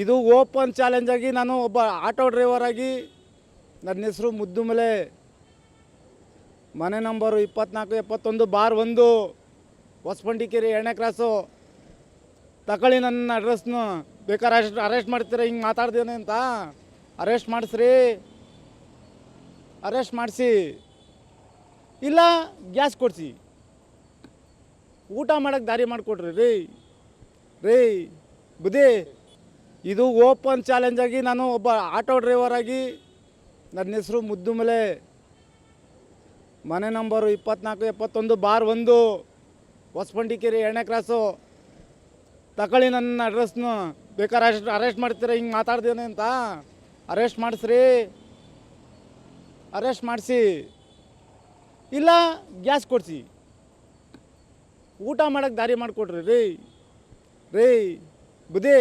ಇದು open challenge ಆಗಿ ನಾನು ಒಬ್ಬ ಆಟೋ ಡ್ರೈವರ್ ಆಗಿ ನನ್ನ ಹೆಸರು ಮುದ್ದುಮಲೆ, ಮನೆ ನಂಬರು 2471/1, ಹೊಸಪಂಡಿಕೇರಿ 2ನೇ ಕ್ರಾಸು. ತಗೊಳ್ಳಿ ನನ್ನ ಅಡ್ರೆಸ್ನು. ಬೇಕಾದ್ರೆ ಅರೆಸ್ಟ್ ಮಾಡ್ತೀರ, ಹಿಂಗೆ ಮಾತಾಡ್ದೇನೆ ಅಂತ ಅರೆಸ್ಟ್ ಮಾಡಿಸ್ರಿ, ಅರೆಸ್ಟ್ ಮಾಡಿಸಿ, ಇಲ್ಲ ಗ್ಯಾಸ್ ಕೊಡಿಸಿ, ಊಟ ಮಾಡೋಕ್ಕೆ ದಾರಿ ಮಾಡಿಕೊಡ್ರಿ ರೀ ಬುದ್ಧಿ. ಇದು ಓಪನ್ ಚಾಲೆಂಜ್ ಆಗಿ ನಾನು ಒಬ್ಬ ಆಟೋ ಡ್ರೈವರ್ ಆಗಿ ನನ್ನ ಹೆಸರು ಮುದ್ದುಮಲೆ, ಮನೆ ನಂಬರು 2471/1, ಹೊಸಪಂಡಿಕೇರಿ 2ನೇ ಕ್ರಾಸು. ತಗೊಳ್ಳಿ ನನ್ನ ಅಡ್ರೆಸ್ನು. ಬೇಕಾದ್ರೆ ಅರೆಸ್ಟ್ ಮಾಡ್ತೀರ, ಹಿಂಗೆ ಮಾತಾಡ್ದೇನೆ ಅಂತ ಅರೆಸ್ಟ್ ಮಾಡಿಸ್ರಿ, ಅರೆಸ್ಟ್ ಮಾಡಿಸಿ, ಇಲ್ಲ ಗ್ಯಾಸ್ ಕೊಡಿಸಿ, ಊಟ ಮಾಡೋಕ್ಕೆ ದಾರಿ ಮಾಡಿಕೊಡ್ರಿ ರೀ ಬುದ್ಧಿ.